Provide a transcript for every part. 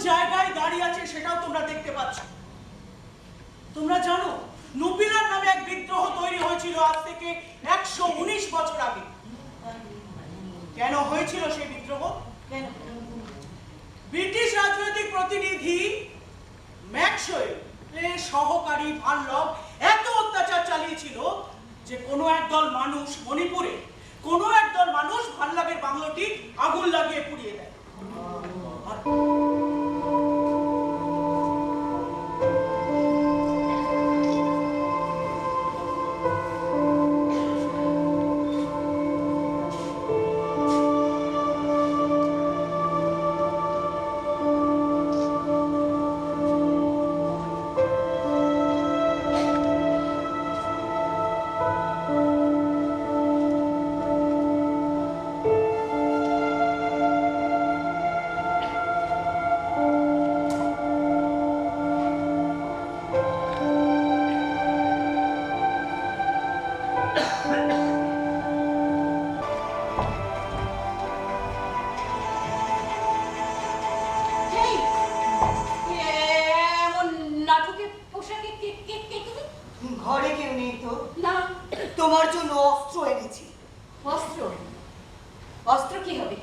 জায়গায় দাঁড়িয়ে আছে সেটাও তোমরা দেখতে পাচ্ছ। তোমরা জানো নুপিলার নামে এক বিদ্রোহ তৈরি হয়েছিল আজ থেকে 119 বছর আগে। কেন হয়েছিল সেই বিদ্রোহ? ব্রিটিশ রাজনৈতিক প্রতিনিধি ম্যাক্সওয়েলের সহকারী ভাল্লভ এত অত্যাচার চালিয়েছিল যে কোনো একদল মানুষ মণিপুরে কোনো একদল মানুষ ভাল্লভের বাংলোটি আগুন লাগিয়ে পুড়িয়ে দেয়। ঘরে কেউ নেই তো? না, তোমার জন্য অস্ত্র এনেছি। অস্ত্র? অস্ত্র কি হবে?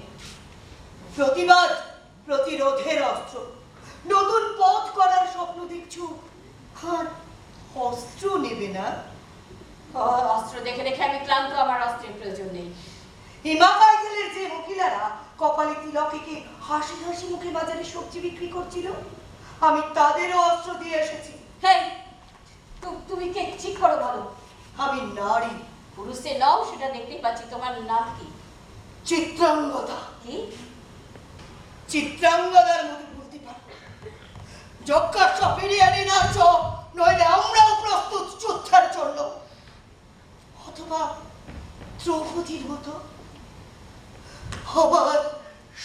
প্রতিবাদ প্রতিরোধের অস্ত্র। নতুন পথ করার স্বপ্ন দেখছো আর অস্ত্র নেবে না? অস্ত্র দেখে দেখে আমি ক্লান্ত, আমার অস্ত্রের প্রয়োজন নেই। হিমাকাইজেলের যে মহিলারা কপালে তিলক এঁকে হাসি হাসি মুখে বাজারে সবজি বিক্রি করছিল, আমি তাদেরও অস্ত্র দিয়ে এসেছি। হেই, তুমি কে? ঠিক করো বলো। আমি নারী। পুরুষে নও সেটা দেখতেই পাচ্ছি। তোমার নাম কি? চিত্রাঙ্গদা। কি? চিত্রাঙ্গদার মতো বলতে পারো। যজ্ঞা ফিরিয়ে আনি না চোখ, নইলে আমরাও প্রস্তুত যুদ্ধের জন্য। অথবা দ্রৌপদীর মতো। আমার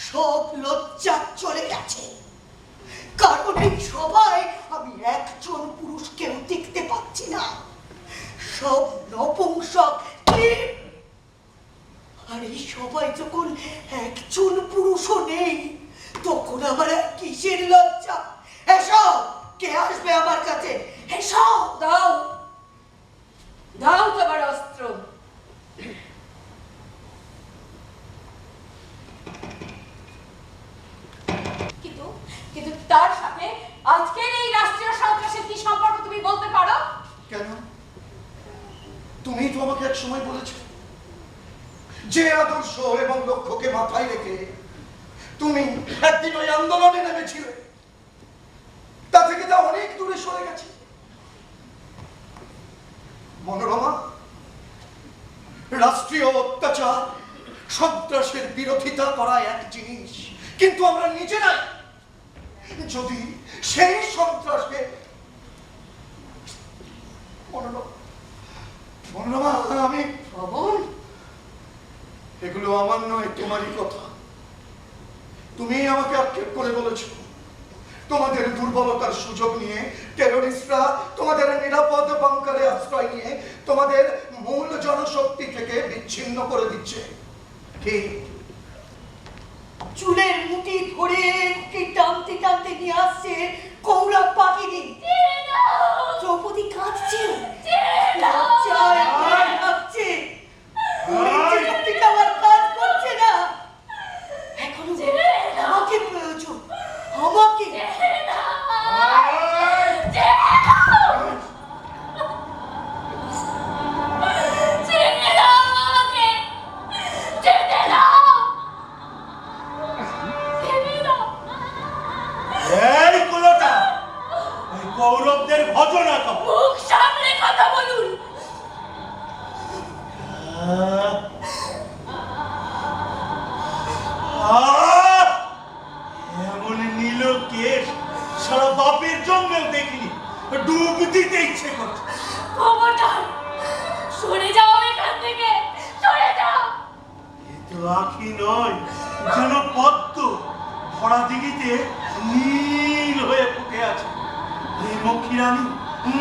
সব লজ্জা চলে গেছে, কারণ এই সবাই আমি একজন পুরুষকেও দেখতে পাচ্ছি না। সব নপুংসক। আর এই সবাই যখন একজন পুরুষও নেই, তখন আমার কিসের লজ্জা? এসব কে আসবে আমার কাছে? এসব দাও, দাও তোমার অস্ত্র। কিন্তু তার সাথে আজকের এই রাষ্ট্রীয় সন্ত্রাসের কি সম্পর্ক তুমি বলতে পারো? কেন? তুমি তো আমাকে এক সময় বলেছো যে আদর্শ এবং লক্ষ্যকে মাথায় রেখে তুমি একদিন ওই আন্দোলনে নেমেছিলে, তা থেকে তা অনেক দূরে সরে গেছে। মনোরমা, রাষ্ট্রীয় অত্যাচার সন্ত্রাসের বিরোধিতা করা এক জিনিস, কিন্তু আমরা নিজেরাই যদি সেই সন্ত্রাসকে মনোরমা, আমি এগুলো আমার নয়, তোমারই কথা। তুমি আমাকে আক্ষেপ করে বলেছো তোমাদের দুর্বলতার সুযোগ নিয়ে টেরোরিস্টরা তোমাদের নিরাপদ বাংকারে আশ্রয় নিয়ে তোমাদের মূল জনশক্তি থেকে বিচ্ছিন্ন করে দিচ্ছে। কি? চুলের মুঠি ধরে টানতে টানতে নিয়ে আসছে কৌরব পাখিটি। দ্রৌপদী কাঁদছে, লজ্জায় কাঁদছে। আমার কাজ করছে না। এখনো আমাকে প্রয়োজন, আমাকে। কৌরবদের ভজনা কর। মুখ সামনে কথা বলুন। এমন নীল কেশ সারা বাপের জন্মেও দেখিনি, ডুব দিতে ইচ্ছে করছে। খবরদার সরে যাও এখান থেকে, সরে যাও। এ তো আখি নয়, যেন পদ্ম ভরা দিঘিতে নীল হয়ে ফুটে আছে। এই মক্ষীরানী,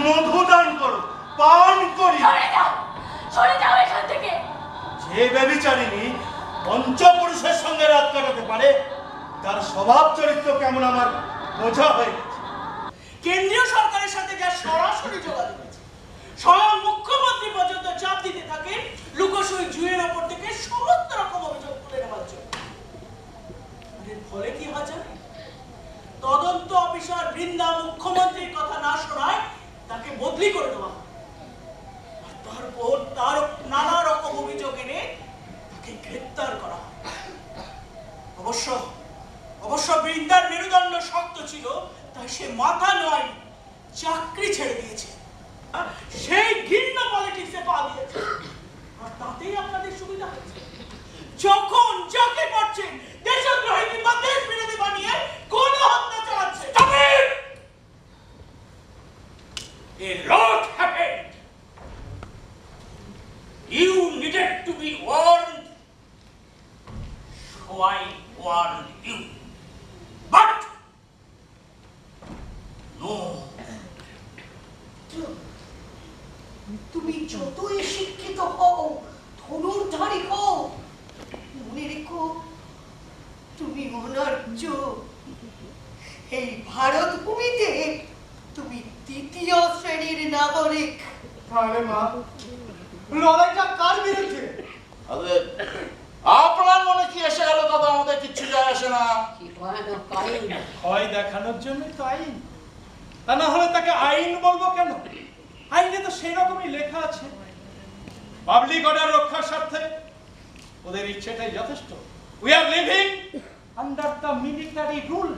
মধু দান করো, পান করি। সরে যাও এখান থেকে। যে ব্যভিচারিণী পঞ্চপুরুষের সঙ্গে রাত কাটাতে পারে, তার স্বভাব চরিত্র কেমন আমার বোঝা হয়ে গেছে। কেন্দ্রীয় সরকারের সাথে যা সরাসরি যোগাযোগ আছে, স্বয়ং মুখ্যমন্ত্রী পর্যন্ত চাপ দিতে থাকেন লুকোসুই জুয়ের ওপর থেকে সমস্ত রকম অভিযোগ তুলে নেওয়ার জন্য। আর এর ফলে কি হয় জানেন? তদন্ত অফিসার বৃন্দা মুখ্যমন্ত্রীর কথা না শোনায় তাকে বদলি করে দেওয়া হয়। আর তারপর তার নানা রকম অভিযোগ এনে তাকে গ্রেপ্তার করা হয়। অবশ্য বৃন্দার মেরুদণ্ড শক্ত ছিল, তাই সে মাথা নয় চাকরি ছেড়ে দিয়েছে। সেই ঘৃণ্য পলিটিক্সে পা দিয়েছে। আর তাতেই আপনাদের সুবিধা হচ্ছে। যখন যাকে পারছেন দেশদ্রোহী কিংবা দেশ বিরোধী বানিয়ে গণহত্যা চালাচ্ছে। A lot happened. You needed to be warned, so I warned you. But no. তুমি যতই শিক্ষিত হও, ধনুর্ধারী হও, মনে রেখো তুমি অনার্য। এই ভারত ভূমিতে তুমি তৃতীয় শ্রেণীর নাগরিক। তাহলে মা, লড়াইটা কার বিরুদ্ধে? আপনার মনে কি এসে গেল দাদা? আমাদের কিচ্ছু যায় আসে না। কি ভয়ানক কাহিনী। ভয় দেখানোর জন্যই তো আইন। তা না হলে তাকে আইন বলবো কেন? আইনে তো সেই রকমই লেখা আছে, পাবলিক অর্ডার রক্ষার স্বার্থে ওদের ইচ্ছেটাই যথেষ্ট। We are living under the military rule.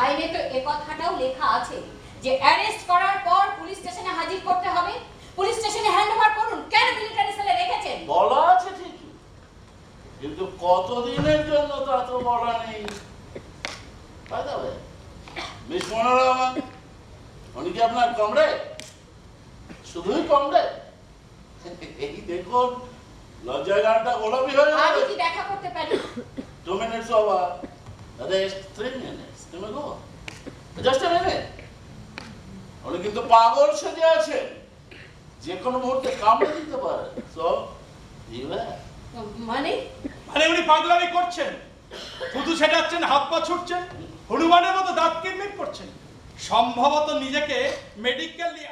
আইনে তো এ কথাটাও লেখা আছে যে অ্যারেস্ট করার পর পুলিশ স্টেশনে হাজির করতে হবে। পুলিশ স্টেশনে হ্যান্ডওভার করুন। কেন মিলিটারি সেলে রেখেছেন? বলা আছে ঠিকই, কিন্তু কতদিনের জন্য তা তো বলা নেই। মিস মনোরমা, উনি কি আপনার কমরেড? শুধুই কমরেড? এই দেখুন, লজ্জায় গানটা গোলাপি হয়ে আমি যাবে। কি দেখা করতে পারি? 2 minutes over. Rest 3 minutes. তুমি গো, জাস্ট a minute. উনি কিন্তু পাগল সেজে আছেন, যে কোনো মুহূর্তে কামড়ে দিতে পারে। সো মানে মানে উনি পাগলামি করছেন, শুধু সেটাচ্ছেন, হাত পা ছুটছেন, হনুমানের মতো দাঁত কিরমির করছেন, সম্ভবত নিজেকে মেডিকেলি